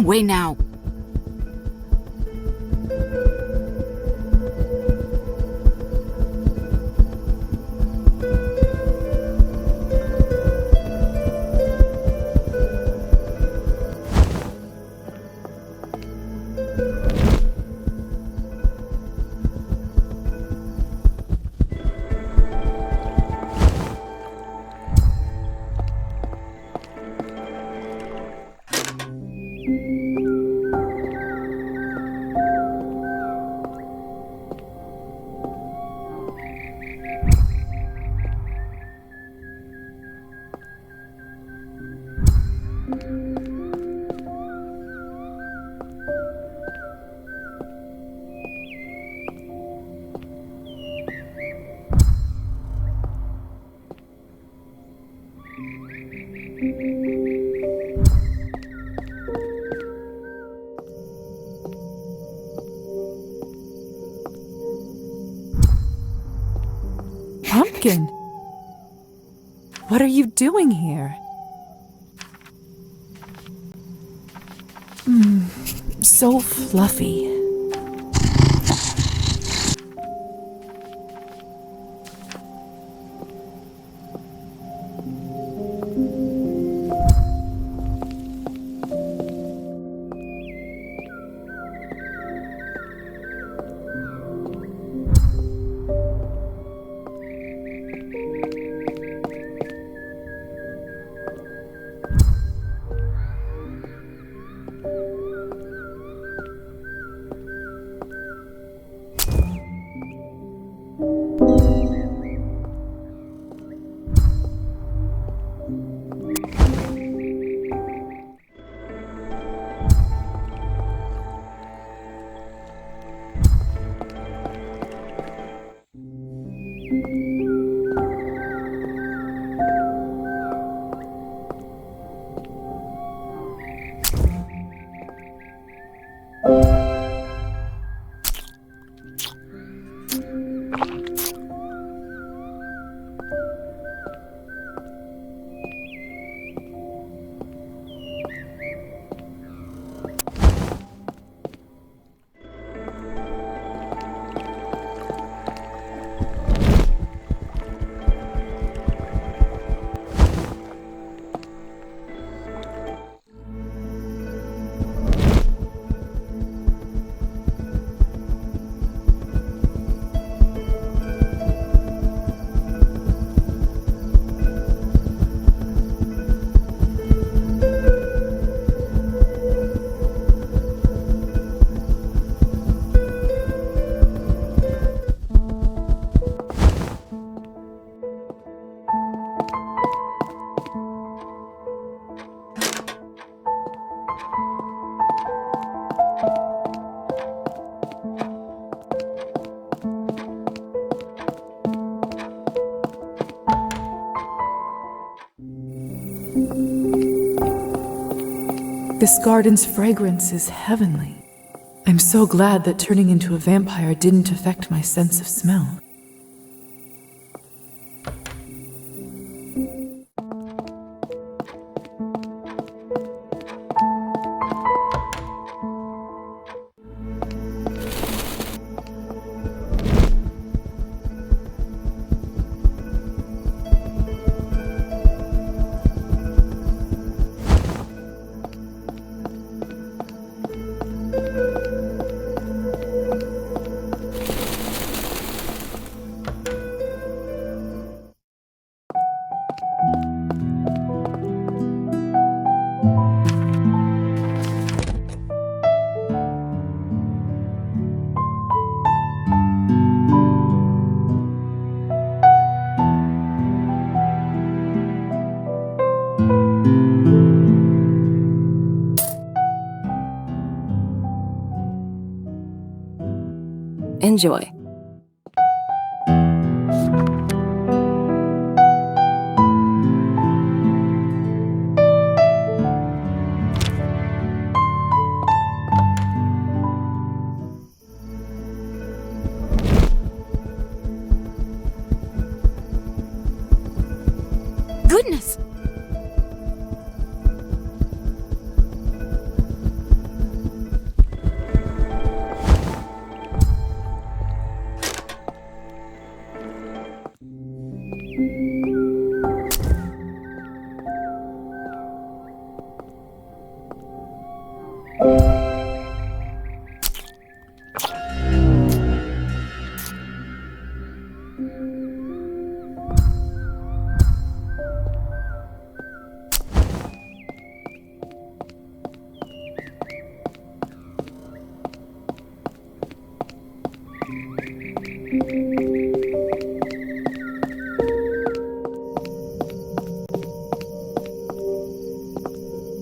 away now. Pumpkin! What are you doing here? So fluffy. This garden's fragrance is heavenly. I'm so glad that turning into a vampire didn't affect my sense of smell. Enjoy. Goodness!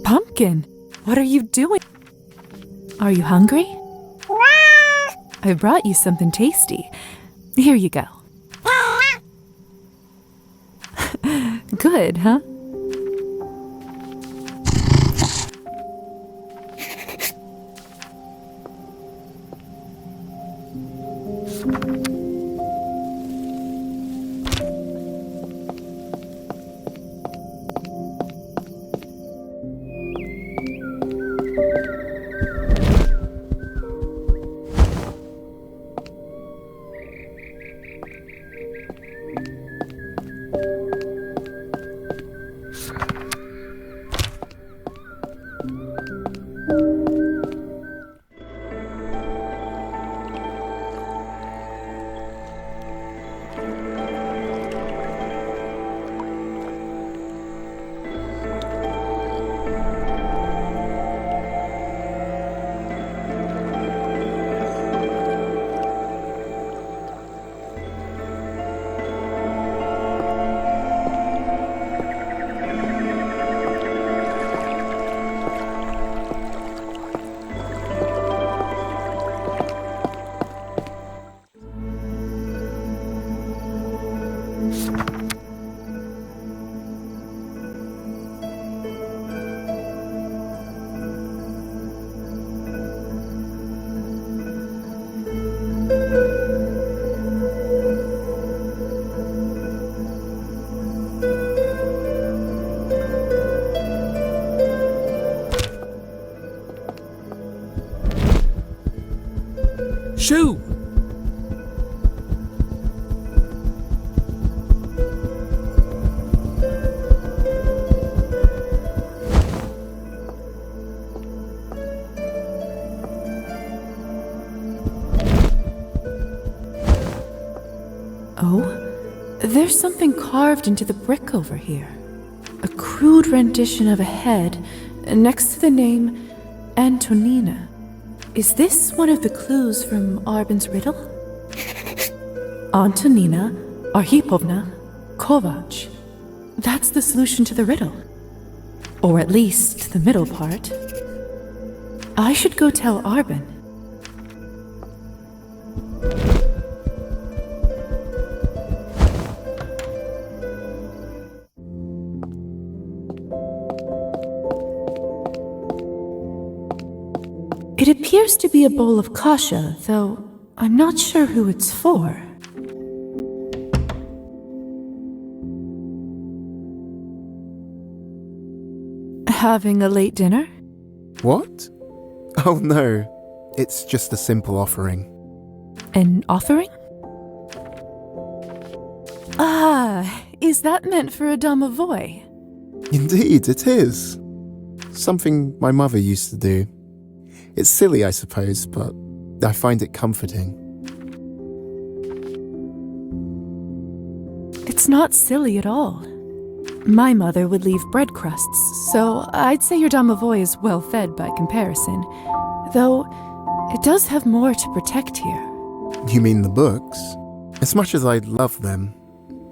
Pumpkin, what are you doing? Are you hungry? I brought you something tasty. Here you go. Good, huh? Shoo! Oh, there's something carved into the brick over here. A crude rendition of a head next to the name Antonina. Is this one of the clues from Arbin's riddle? Antonina Arhipovna Kovac. That's the solution to the riddle. Or at least the middle part. I should go tell Arbin. It appears to be a bowl of kasha, though I'm not sure who it's for. Having a late dinner? What? Oh no, it's just a simple offering. An offering? Ah, is that meant for a domovoi? Indeed, it is. Something my mother used to do. It's silly, I suppose, but I find it comforting. It's not silly at all. My mother would leave bread crusts, so I'd say your domovoi is well fed by comparison. Though, it does have more to protect here. You mean the books? As much as I'd love them,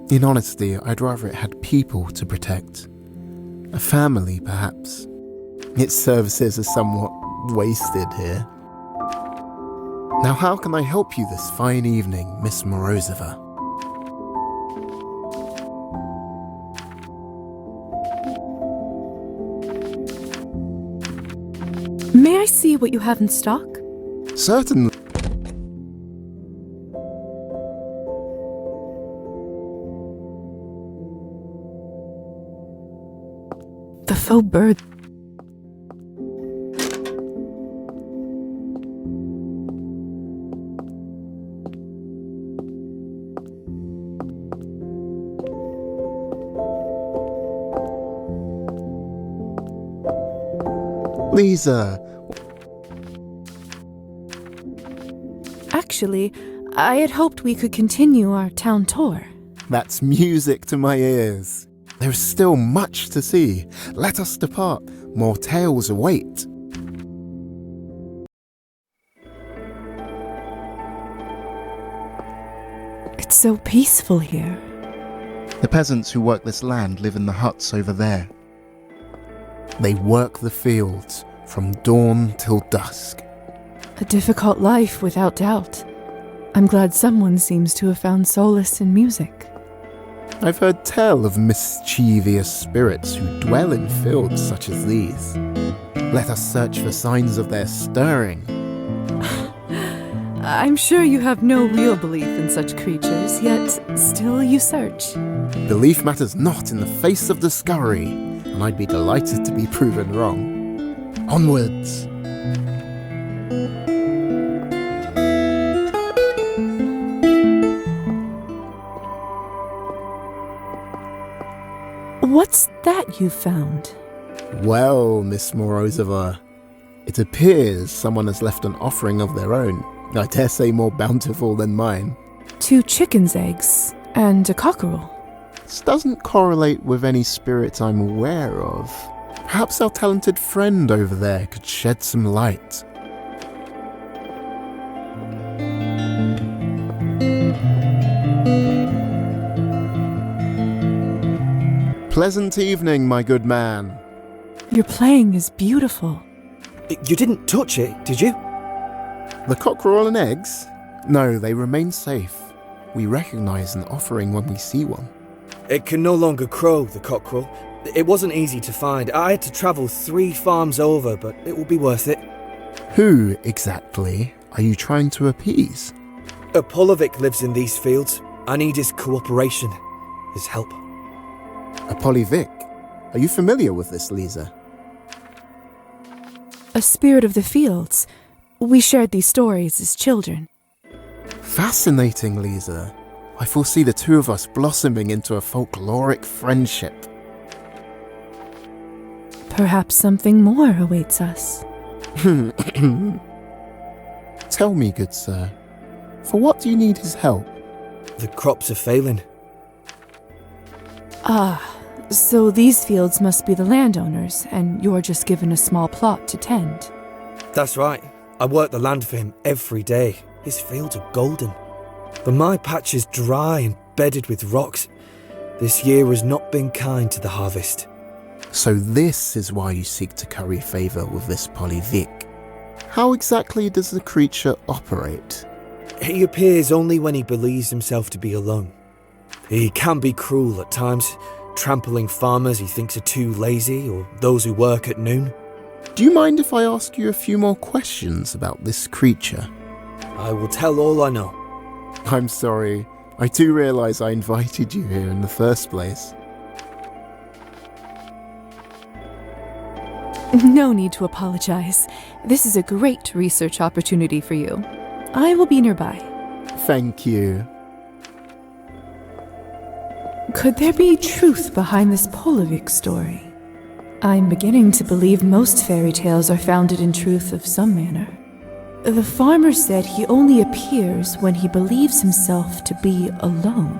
in honesty, I'd rather it had people to protect. A family, perhaps. Its services are somewhat wasted here. Now how can I help you this fine evening, Miss Morozova? May I see what you have in stock? Certainly. The faux bird. Lisa, Actually, I had hoped we could continue our town tour. that's music to my ears. There is still much to see. Let us depart. More tales await. It's so peaceful here. The peasants who work this land live in the huts over there. They work the fields from dawn till dusk. A difficult life, without doubt. I'm glad someone seems to have found solace in music. I've heard tell of mischievous spirits who dwell in fields such as these. Let us search for signs of their stirring. I'm sure you have no real belief in such creatures, yet still you search. Belief matters not in the face of discovery, and I'd be delighted to be proven wrong. Onwards! What's that you found? Well, Miss Morozova, it appears someone has left an offering of their own. I dare say more bountiful than mine. 2 chicken's eggs and a cockerel. This doesn't correlate with any spirit I'm aware of. Perhaps our talented friend over there could shed some light. Pleasant evening, my good man. Your playing is beautiful. You didn't touch it, did you? The cockerel and eggs? No, they remain safe. We recognize an offering when we see one. It can no longer crow, the cockerel. It wasn't easy to find. I had to travel 3 farms over, but it will be worth it. Who, exactly, are you trying to appease? A Polovic lives in these fields. I need his cooperation, his help. A Polyvic? Are you familiar with this, Lisa? A spirit of the fields. We shared these stories as children. Fascinating, Lisa. I foresee the two of us blossoming into a folkloric friendship. Perhaps something more awaits us. Tell me, good sir, for what do you need his help? The crops are failing. Ah, so these fields must be the landowners, and you're just given a small plot to tend. That's right. I work the land for him every day. His fields are golden. But my patch is dry and bedded with rocks. This year has not been kind to the harvest. So this is why you seek to curry favour with this Polyvic. How exactly does the creature operate? He appears only when he believes himself to be alone. He can be cruel at times, trampling farmers he thinks are too lazy or those who work at noon. Do you mind if I ask you a few more questions about this creature? I will tell all I know. I'm sorry. I do realise I invited you here in the first place. No need to apologize. This is a great research opportunity for you. I will be nearby. Thank you. Could there be truth behind this Polovic story? I'm beginning to believe most fairy tales are founded in truth of some manner. The farmer said he only appears when he believes himself to be alone.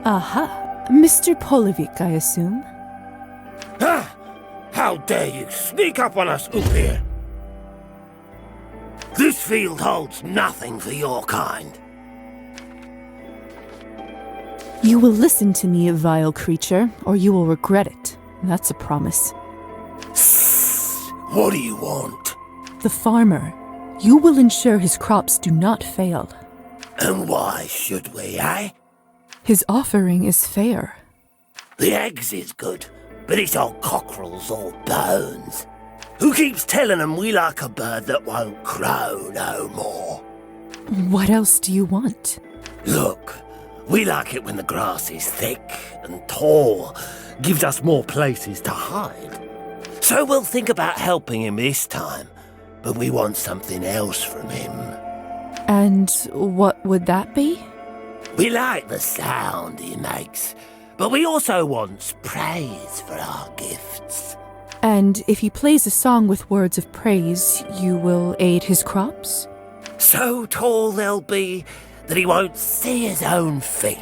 Aha, Mr. Polovic, I assume. Ah! How dare you sneak up on us, Upir! This field holds nothing for your kind. You will listen to me, vile creature, or you will regret it. That's a promise. What do you want? The farmer. You will ensure his crops do not fail. And why should we, eh? His offering is fair. The eggs is good, but it's all cockerels or bones. Who keeps telling them we like a bird that won't crow no more? What else do you want? Look, we like it when the grass is thick and tall, gives us more places to hide. So we'll think about helping him this time, but we want something else from him. And what would that be? We like the sound he makes, but we also want praise for our gifts. And if he plays a song with words of praise, you will aid his crops? So tall they'll be that he won't see his own feet.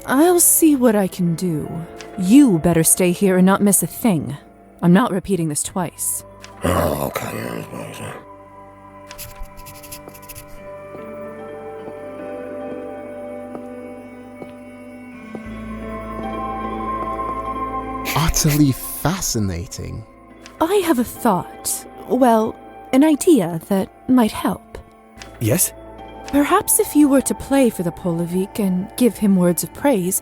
I'll see what I can do. You better stay here and not miss a thing. I'm not repeating this twice. Oh, okay. Utterly fascinating. I have a thought. Well, an idea that might help. Yes? Perhaps if you were to play for the Polovic and give him words of praise,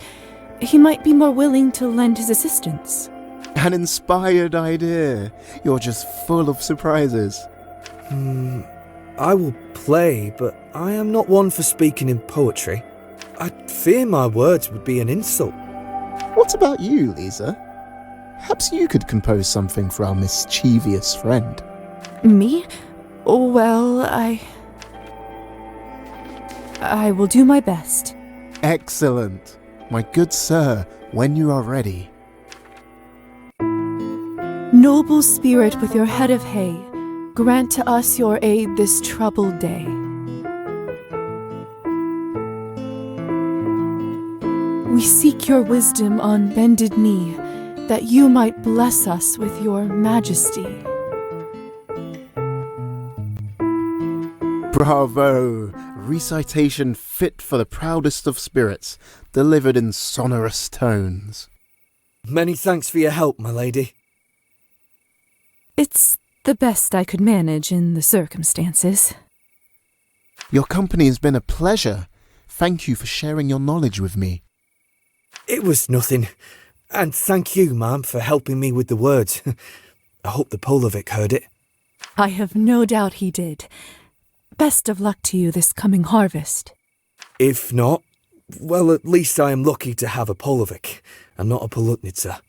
he might be more willing to lend his assistance. An inspired idea. You're just full of surprises. I will play, but I am not one for speaking in poetry. I fear my words would be an insult. What about you, Lisa? Perhaps you could compose something for our mischievous friend. Me? Well, I will do my best. Excellent. My good sir, when you are ready. Noble spirit with your head of hay, grant to us your aid this troubled day. We seek your wisdom on bended knee, that you might bless us with your majesty. Bravo! Recitation fit for the proudest of spirits, delivered in sonorous tones. Many thanks for your help, my lady. It's the best I could manage in the circumstances. Your company has been a pleasure. Thank you for sharing your knowledge with me. It was nothing. And thank you, ma'am, for helping me with the words. I hope the Polovic heard it. I have no doubt he did. Best of luck to you this coming harvest. If not, well, at least I am lucky to have a Polovic, and not a Polutnitsa.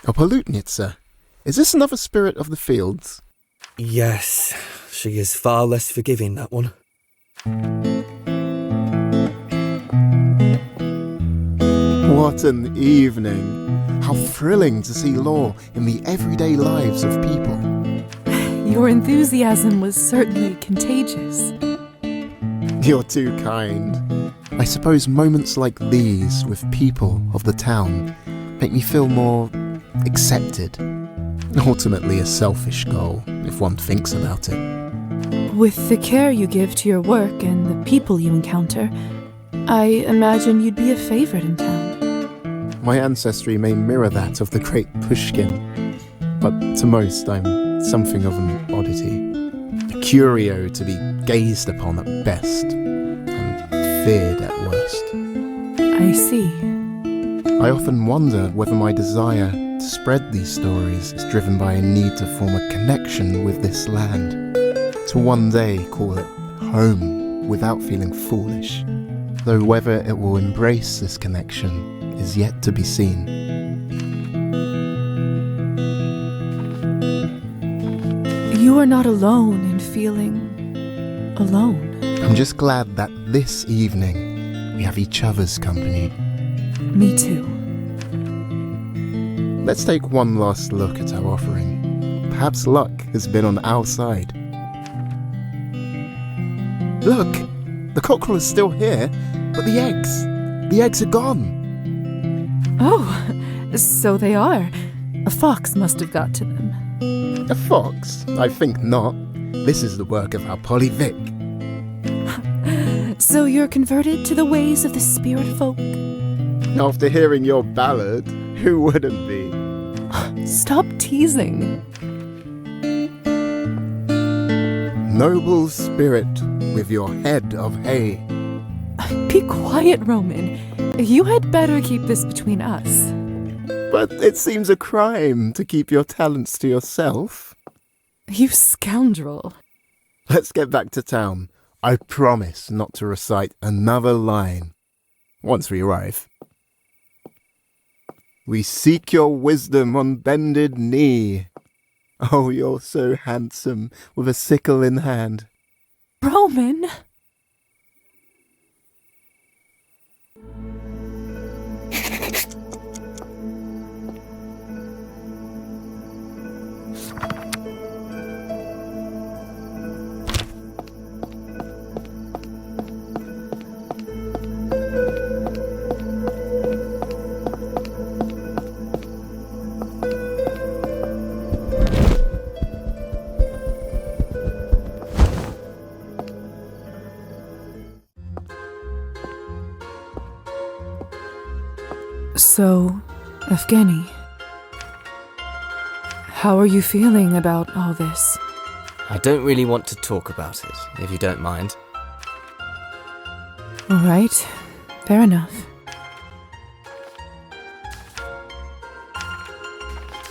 A Polutnitsa? Is this another spirit of the fields? Yes, she is far less forgiving, that one. What an evening! How thrilling to see law in the everyday lives of people. Your enthusiasm was certainly contagious. You're too kind. I suppose moments like these with people of the town make me feel more accepted. Ultimately a selfish goal, if one thinks about it. With the care you give to your work and the people you encounter, I imagine you'd be a favorite in town. My ancestry may mirror that of the great Pushkin, but to most I'm something of an oddity. A curio to be gazed upon at best, and feared at worst. I see. I often wonder whether my desire to spread these stories is driven by a need to form a connection with this land, to one day call it home without feeling foolish, though whether it will embrace this connection is yet to be seen. You are not alone in feeling alone. I'm just glad that this evening we have each other's company. Me too. Let's take one last look at our offering. Perhaps luck has been on our side. Look! The cockerel is still here, but the The eggs are gone. Oh, so they are. A fox must have got to them. A fox? I think not. This is the work of our Polly Vic. So you're converted to the ways of the spirit folk? After hearing your ballad, who wouldn't be? Stop teasing. Noble spirit with your head of hay. Be quiet, Roman. You had better keep this between us. But it seems a crime to keep your talents to yourself. You scoundrel. Let's get back to town. I promise not to recite another line once we arrive. We seek your wisdom on bended knee. Oh, you're so handsome with a sickle in hand. Roman! So, Evgeny, how are you feeling about all this? I don't really want to talk about it, if you don't mind. All right, fair enough.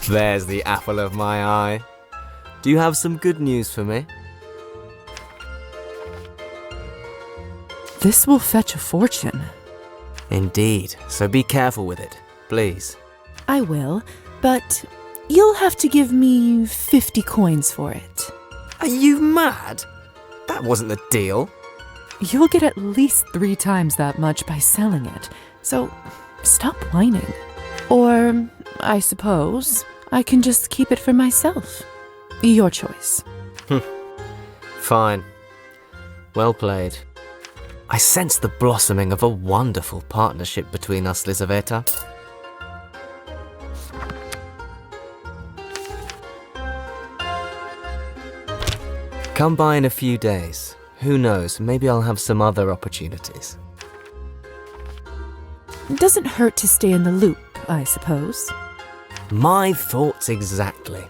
There's the apple of my eye. Do you have some good news for me? This will fetch a fortune. Indeed, so be careful with it, please. I will, but you'll have to give me 50 coins for it. Are you mad? That wasn't the deal. You'll get at least 3 times that much by selling it, so stop whining. Or, I suppose, I can just keep it for myself. Your choice. Fine. Well played. I sense the blossoming of a wonderful partnership between us, Lizaveta. Come by in a few days. Who knows, maybe I'll have some other opportunities. It doesn't hurt to stay in the loop, I suppose. My thoughts exactly.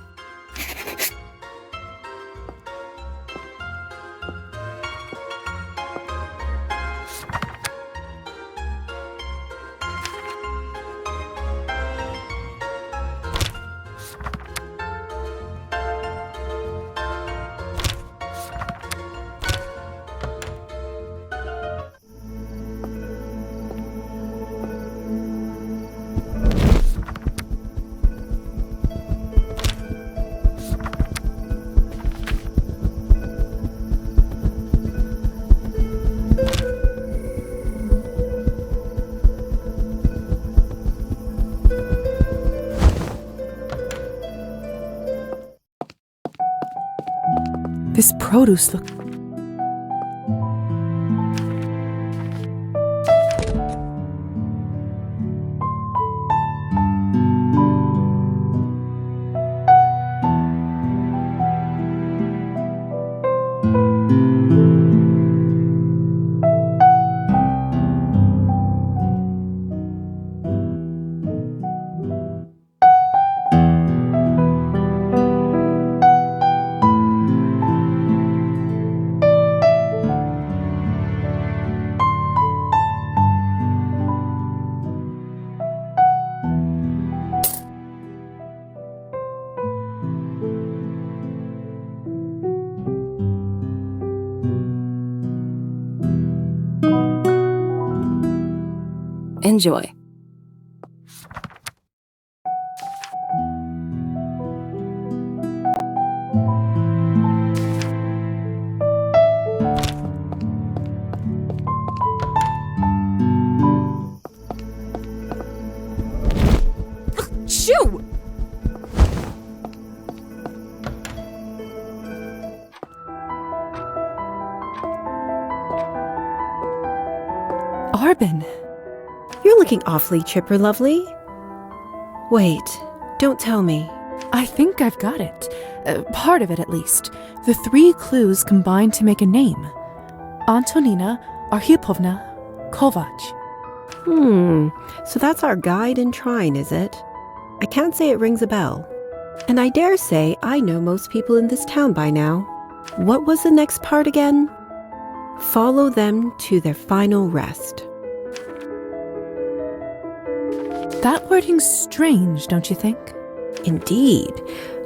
This produce looks... Enjoy. Shoo! Arbin, You're looking awfully chipper, lovely. Wait, don't tell me. I think I've got it. Part of it, at least. The 3 clues combine to make a name. Antonina Arhipovna Kovac. So that's our guide and shrine, is it? I can't say it rings a bell. And I dare say I know most people in this town by now. What was the next part again? Follow them to their final rest. That wording's strange, don't you think? Indeed.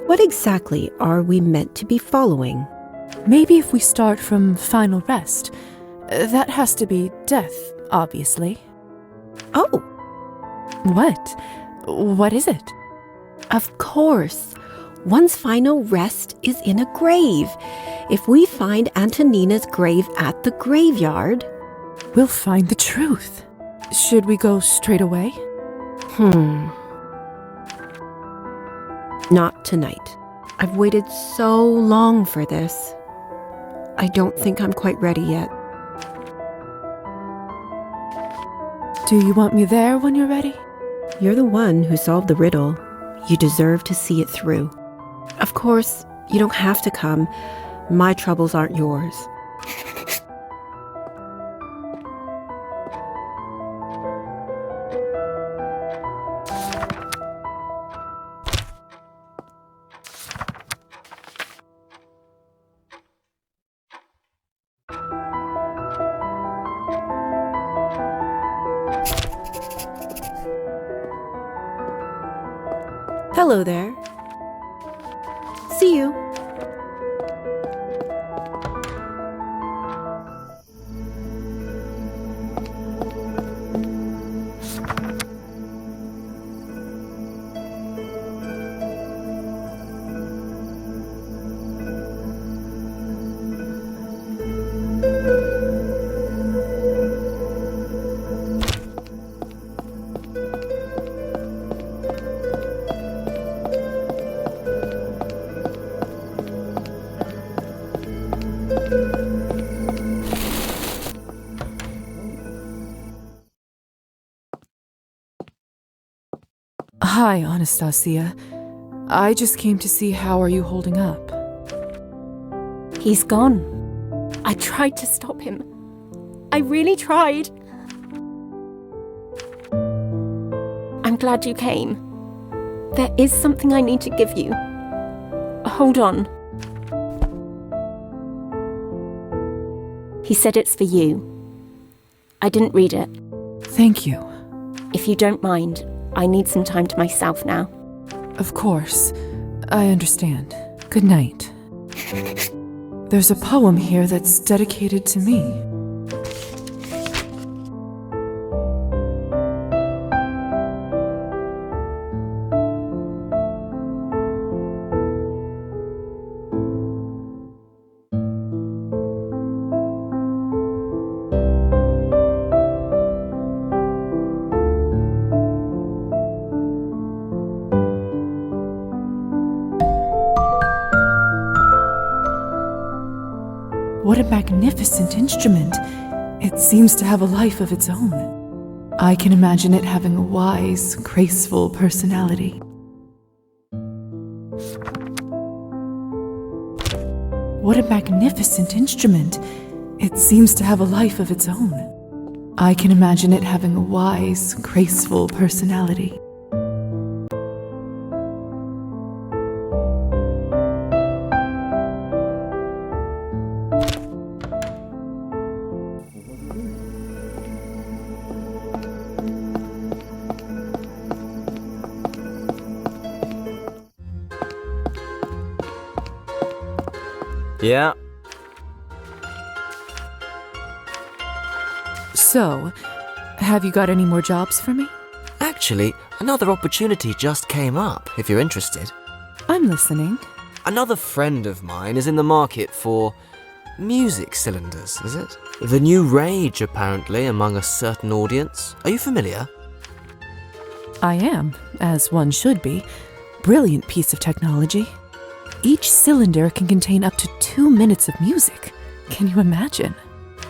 What exactly are we meant to be following? Maybe if we start from final rest. That has to be death, obviously. Oh, What? What is it? of course. One's final rest is in a grave. If we find Antonina's grave at the graveyard... We'll find the truth. Should we go straight away? Not tonight. I've waited so long for this. I don't think I'm quite ready yet. Do you want me there when you're ready? You're the one who solved the riddle. You deserve to see it through. Of course, you don't have to come. My troubles aren't yours. Hello there. See you. Hi, Anastasia. I just came to see how are you holding up. He's gone. I tried to stop him. I really tried. I'm glad you came. There is something I need to give you. Hold on. He said it's for you. I didn't read it. Thank you. If you don't mind, I need some time to myself now. Of course. I understand. Good night. There's a poem here that's dedicated to me. What a magnificent instrument. It seems to have a life of its own. I can imagine it having a wise, graceful personality. What a magnificent instrument. It seems to have a life of its own. I can imagine it having a wise, graceful personality. Yeah. So, have you got any more jobs for me? Actually, another opportunity just came up, if you're interested. I'm listening. Another friend of mine is in the market for music cylinders, is it? The new rage, apparently, among a certain audience. Are you familiar? I am, as one should be. Brilliant piece of technology. Each cylinder can contain up to 2 minutes of music. Can you imagine?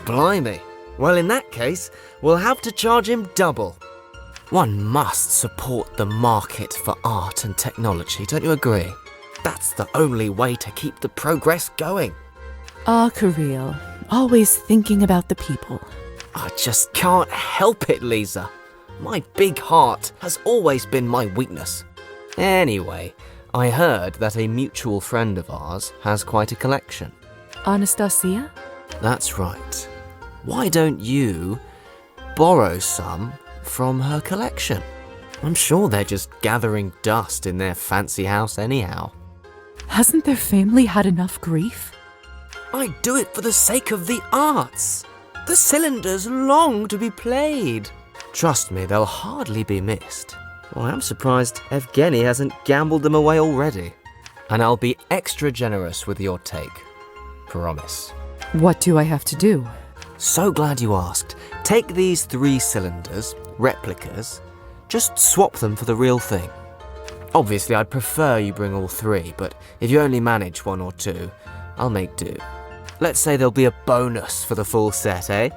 Blimey. Well, in that case, we'll have to charge him double. One must support the market for art and technology, don't you agree? That's the only way to keep the progress going. Ah, Kirill, always thinking about the people. I just can't help it, Lisa. My big heart has always been my weakness. Anyway, I heard that a mutual friend of ours has quite a collection. Anastasia? That's right. Why don't you borrow some from her collection? I'm sure they're just gathering dust in their fancy house anyhow. Hasn't their family had enough grief? I do it for the sake of the arts. The cylinders long to be played. Trust me, they'll hardly be missed. Well, I'm surprised Evgeny hasn't gambled them away already. And I'll be extra generous with your take. Promise. What do I have to do? So glad you asked. Take these 3 cylinders, replicas, just swap them for the real thing. Obviously, I'd prefer you bring all 3, but if you only manage 1 or 2, I'll make do. Let's say there'll be a bonus for the full set, eh?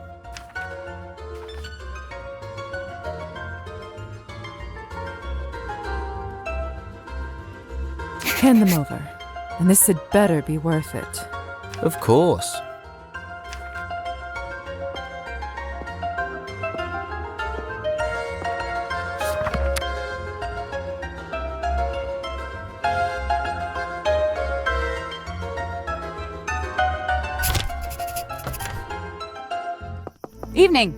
Hand them over. And this had better be worth it. Of course. Evening.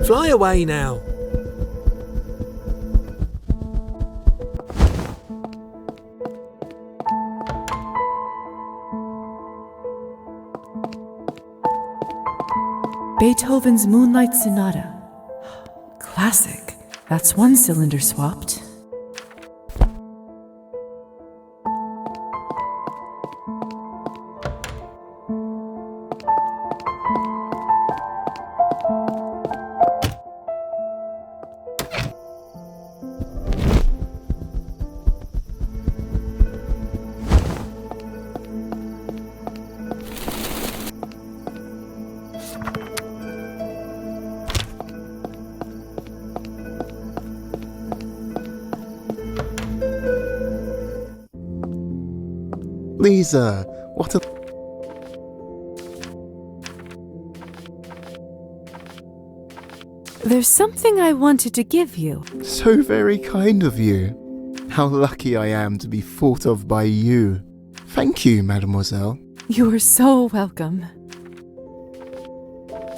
Fly away now. Beethoven's Moonlight Sonata. Classic. That's 1 cylinder swapped. Lisa, what a... There's something I wanted to give you. So very kind of you. How lucky I am to be thought of by you. Thank you, mademoiselle. You are so welcome.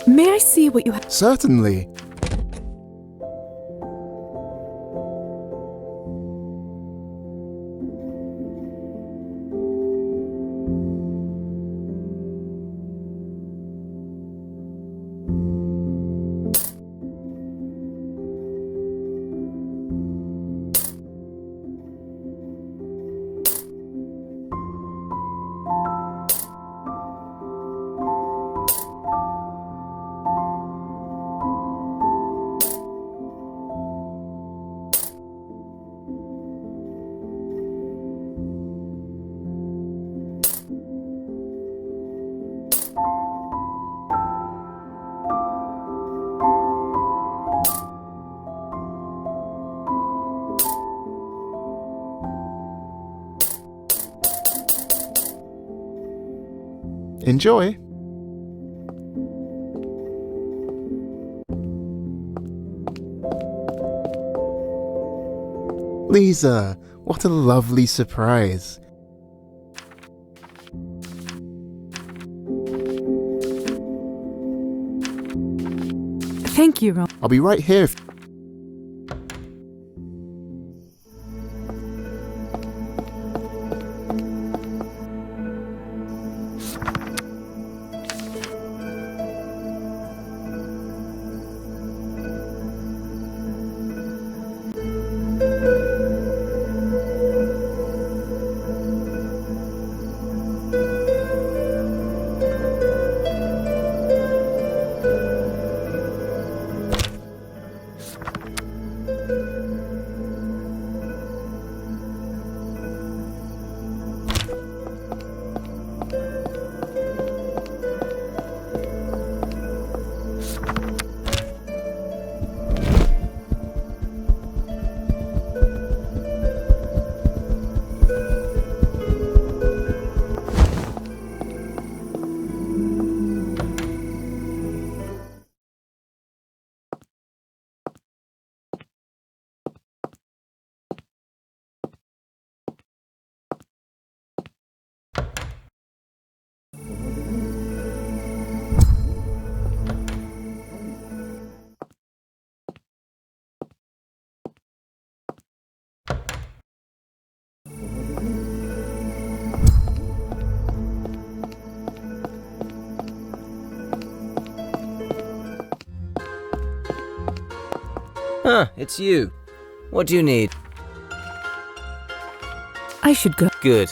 May I see what you have? Certainly. Enjoy. Lisa, what a lovely surprise. Thank you, Ron. I'll be right here if... It's you. What do you need? I should go. Good.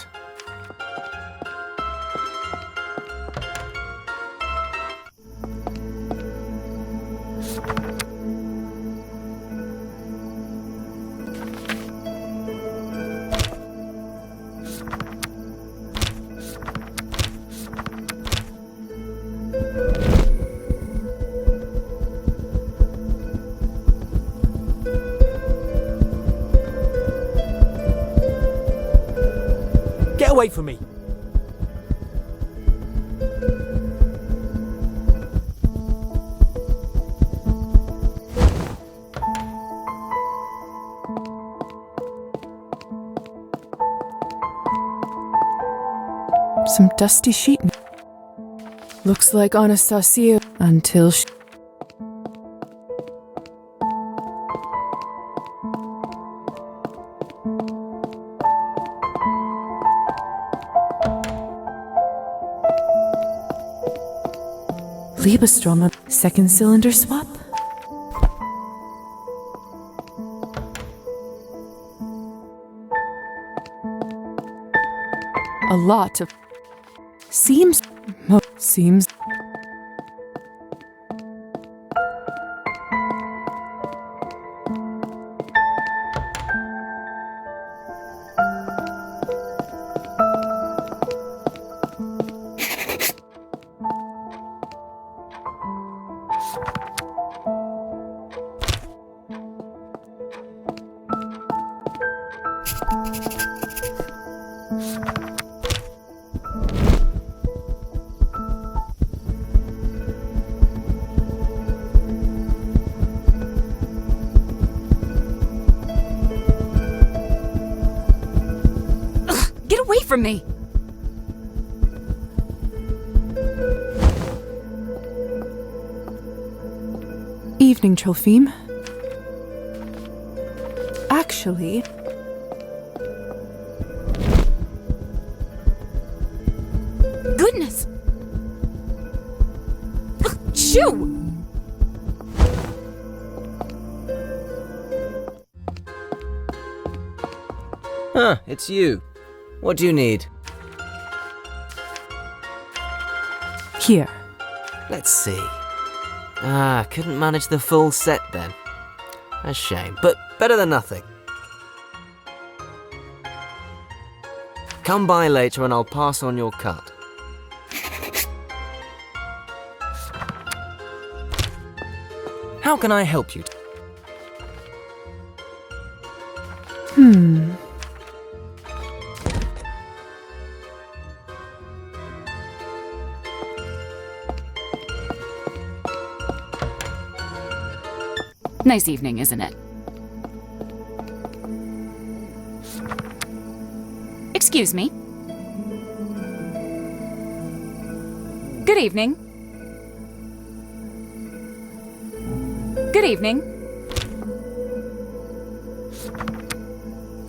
Get away from me! Some dusty sheet. Looks like Anastasia until she... Liebestrom, second cylinder swap? A lot of... Seems... Seems... Get away from me! Evening, Trophime. Actually... Goodness! Shoo! It's you. What do you need? Here. Let's see. Couldn't manage the full set then. A shame, but better than nothing. Come by later and I'll pass on your cut. How can I help you? Nice evening, isn't it? Excuse me. Good evening. Good evening.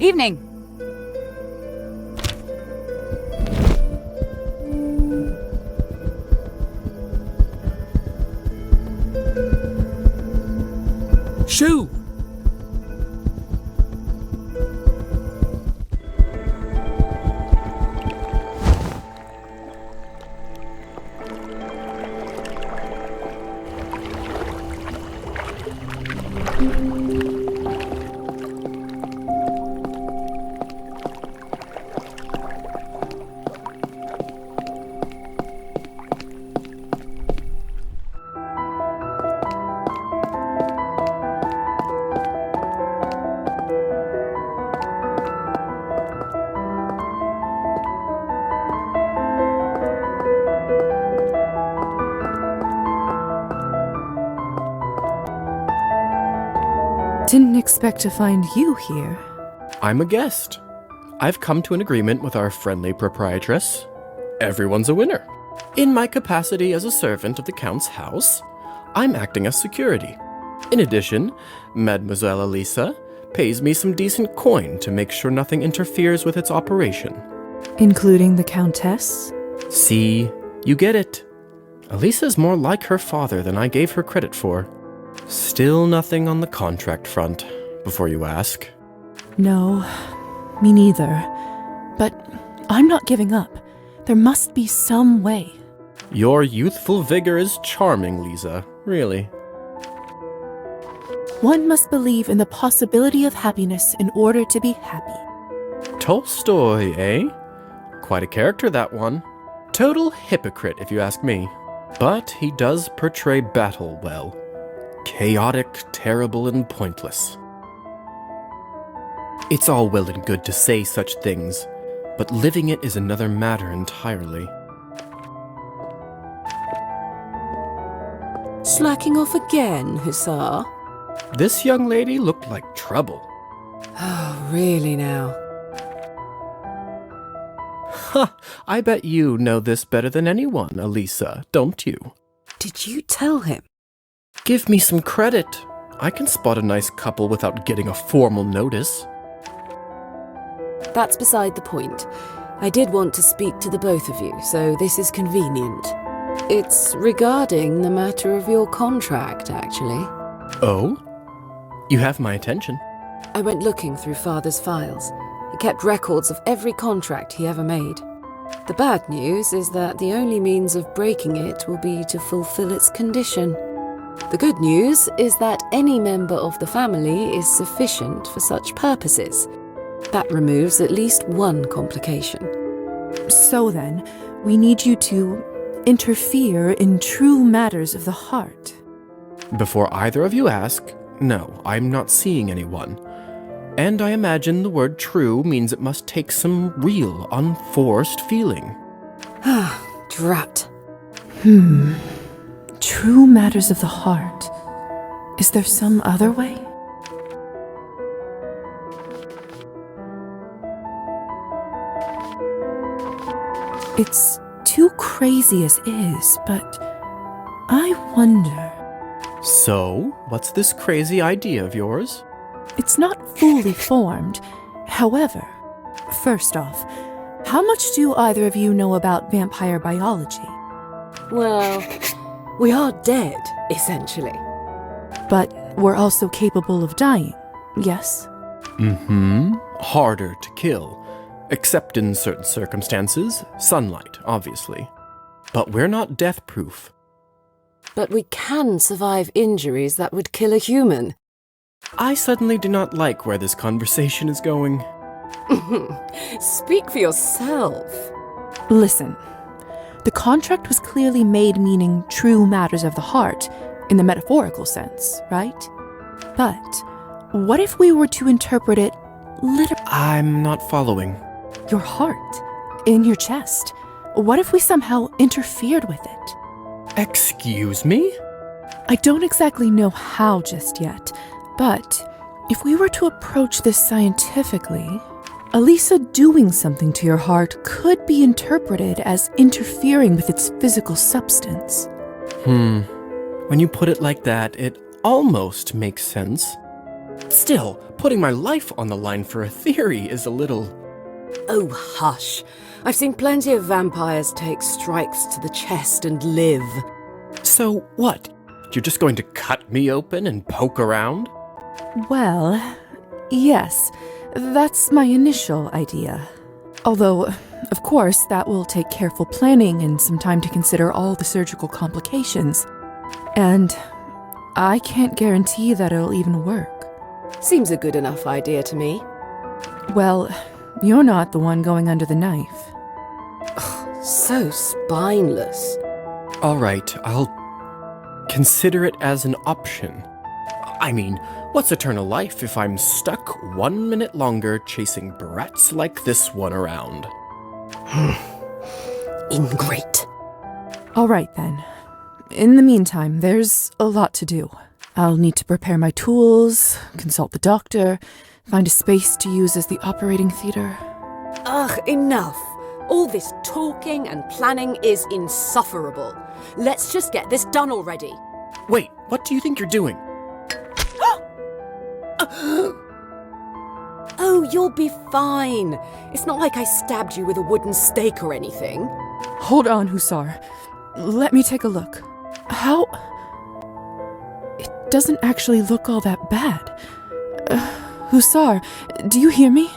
Evening. Shoo! Didn't expect to find you here. I'm a guest. I've come to an agreement with our friendly proprietress. Everyone's a winner. In my capacity as a servant of the Count's house, I'm acting as security. In addition, Mademoiselle Elisa pays me some decent coin to make sure nothing interferes with its operation. Including the Countess? See, you get it. Elisa's more like her father than I gave her credit for. Still nothing on the contract front, before you ask. No, me neither. But I'm not giving up. There must be some way. Your youthful vigor is charming, Lisa, really. One must believe in the possibility of happiness in order to be happy. Tolstoy, eh? Quite a character, that one. Total hypocrite, if you ask me. But he does portray battle well. Chaotic, terrible, and pointless. It's all well and good to say such things, but living it is another matter entirely. Slacking off again, Hussar? This young lady looked like trouble. Oh, really now? Ha! I bet you know this better than anyone, Elisa, don't you? Did you tell him? Give me some credit. I can spot a nice couple without getting a formal notice. That's beside the point. I did want to speak to the both of you, so this is convenient. It's regarding the matter of your contract, actually. Oh? You have my attention. I went looking through Father's files. He kept records of every contract he ever made. The bad news is that the only means of breaking it will be to fulfill its condition. The good news is that any member of the family is sufficient for such purposes. That removes at least one complication. So then, we need you to interfere in true matters of the heart. Before either of you ask, no, I'm not seeing anyone. And I imagine the word true means it must take some real, unforced feeling. Drat. True matters of the heart. Is there some other way? It's too crazy as is, but I wonder. So, what's this crazy idea of yours? It's not fully formed. However, first off, how much do either of you know about vampire biology? Well, we are dead, essentially. But we're also capable of dying, yes? Harder to kill. Except in certain circumstances. Sunlight, obviously. But we're not death-proof. But we can survive injuries that would kill a human. I suddenly do not like where this conversation is going. Speak for yourself. Listen, the contract was clearly made meaning true matters of the heart, in the metaphorical sense, right? But what if we were to interpret it literally? I'm not following. Your heart, in your chest. What if we somehow interfered with it? Excuse me? I don't exactly know how just yet, but if we were to approach this scientifically, Elisa doing something to your heart could be interpreted as interfering with its physical substance. When you put it like that, it almost makes sense. Still, putting my life on the line for a theory is a little... Oh, hush. I've seen plenty of vampires take strikes to the chest and live. So what? You're just going to cut me open and poke around? Well, yes, that's my initial idea. Although, of course, that will take careful planning and some time to consider all the surgical complications. And I can't guarantee that it'll even work. Seems a good enough idea to me. Well, you're not the one going under the knife. So spineless. All right, I'll consider it as an option. I mean, what's eternal life if I'm stuck 1 minute longer chasing brats like this one around? Ingrate. All right, then. In the meantime, there's a lot to do. I'll need to prepare my tools, consult the doctor, find a space to use as the operating theater. Ugh, enough. All this talking and planning is insufferable. Let's just get this done already. Wait, what do you think you're doing? Oh, you'll be fine. It's not like I stabbed you with a wooden stake or anything. Hold on, Hussar. Let me take a look. How... doesn't actually look all that bad. Hussar, do you hear me?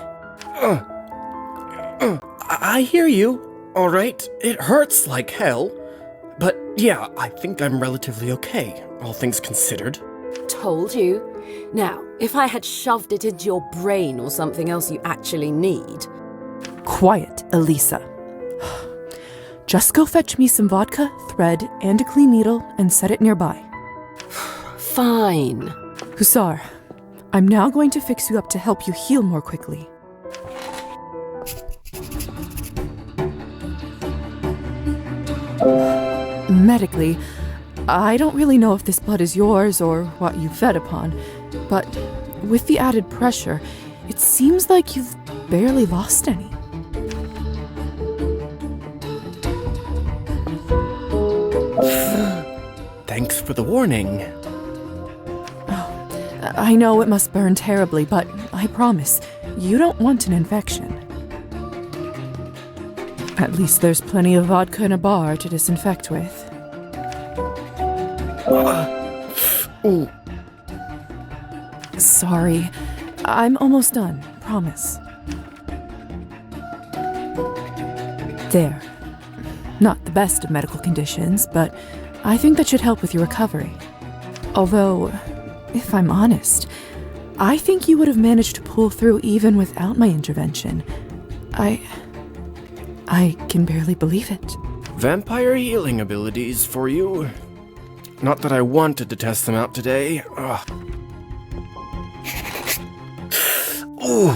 I hear you. All right, it hurts like hell. But yeah, I think I'm relatively okay, all things considered. Told you. Now, if I had shoved it into your brain or something else you actually need. Quiet, Elisa. Just go fetch me some vodka, thread, and a clean needle and set it nearby. Fine. Hussar, I'm now going to fix you up to help you heal more quickly. Medically, I don't really know if this blood is yours or what you fed upon, but with the added pressure, it seems like you've barely lost any. Thanks for the warning. Oh, I know it must burn terribly, but I promise, you don't want an infection. At least there's plenty of vodka in a bar to disinfect with. Ooh. Sorry, I'm almost done, promise. There. Not the best of medical conditions, but I think that should help with your recovery. Although, if I'm honest, I think you would have managed to pull through even without my intervention. I can barely believe it. Vampire healing abilities for you. Not that I wanted to test them out today. Ugh. Ooh.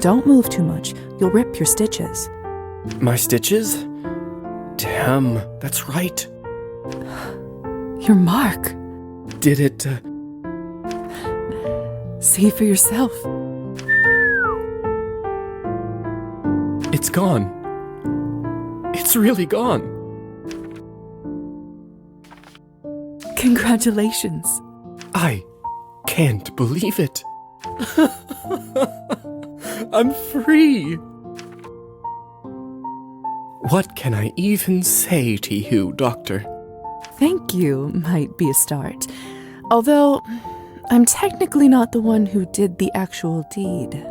Don't move too much. You'll rip your stitches. My stitches? Damn, that's right. Your mark. Did it... See for yourself. It's gone. It's really gone. Congratulations. I can't believe it. I'm free. What can I even say to you, Doctor? Thank you might be a start. Although, I'm technically not the one who did the actual deed.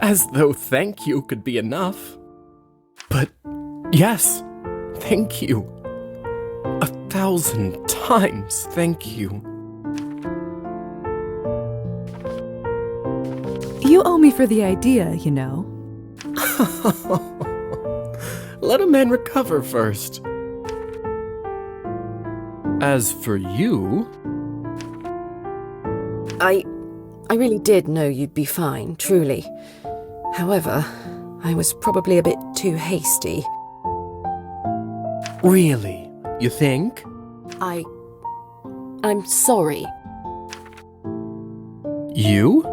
As though thank you could be enough. But yes, thank you. 1,000 times thank you. You owe me for the idea, you know. Let a man recover first. As for you... I really did know you'd be fine, truly. However, I was probably a bit too hasty. Really? You think? I'm sorry. You?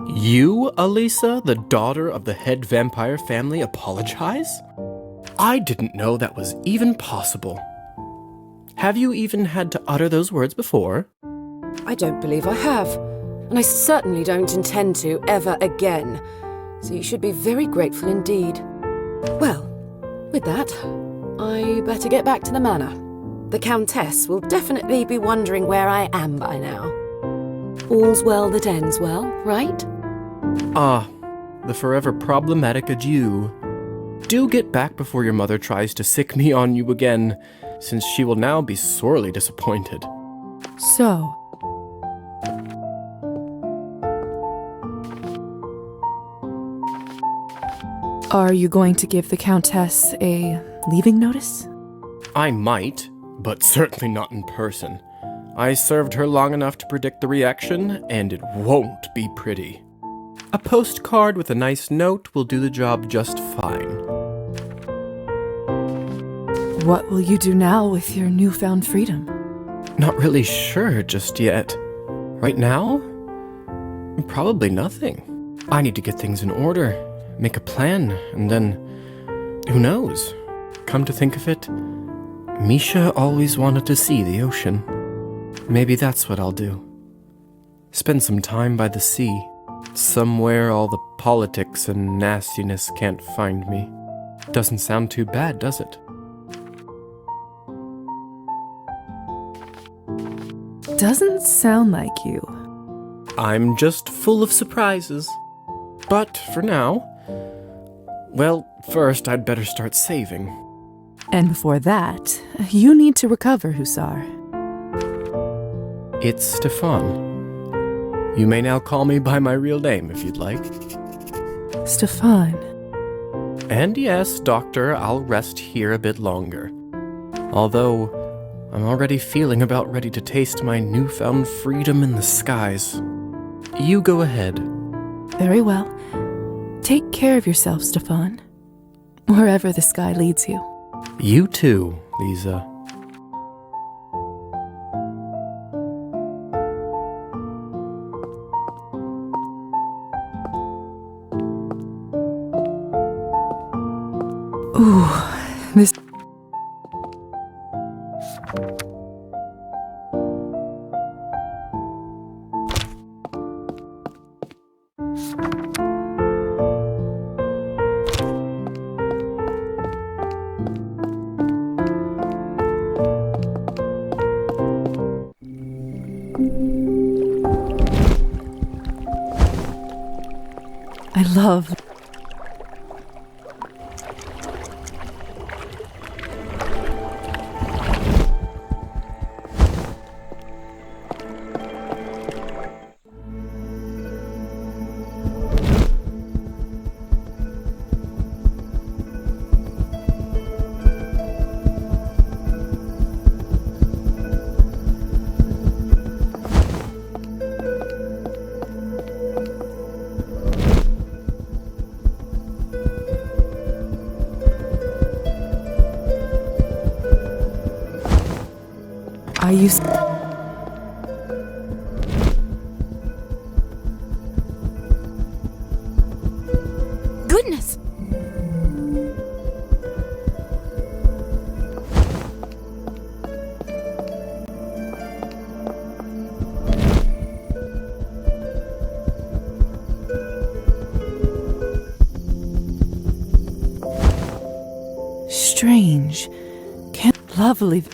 You, Elisa, the daughter of the head vampire family, apologize? I didn't know that was even possible. Have you even had to utter those words before? I don't believe I have. And I certainly don't intend to ever again. So you should be very grateful indeed. Well, with that, I better get back to the manor. The Countess will definitely be wondering where I am by now. All's well that ends well, right? Ah, the forever problematic adieu. Do get back before your mother tries to sick me on you again, since she will now be sorely disappointed. So, are you going to give the Countess a leaving notice? I might, but certainly not in person. I served her long enough to predict the reaction, and it won't be pretty. A postcard with a nice note will do the job just fine. What will you do now with your newfound freedom? Not really sure just yet. Right now? Probably nothing. I need to get things in order, make a plan, and then, who knows? Come to think of it, Misha always wanted to see the ocean. Maybe that's what I'll do. Spend some time by the sea, somewhere all the politics and nastiness can't find me. Doesn't sound too bad, does it? Doesn't sound like you. I'm just full of surprises. But for now, well, first I'd better start saving. And before that, you need to recover, Hussar. It's Stefan. You may now call me by my real name if you'd like. Stefan. And yes, Doctor, I'll rest here a bit longer. Although, I'm already feeling about ready to taste my newfound freedom in the skies. You go ahead. Very well. Take care of yourself, Stefan. Wherever the sky leads you. You too, Lisa. Ooh, this... I love... I used... Goodness! Strange. Can't lovely...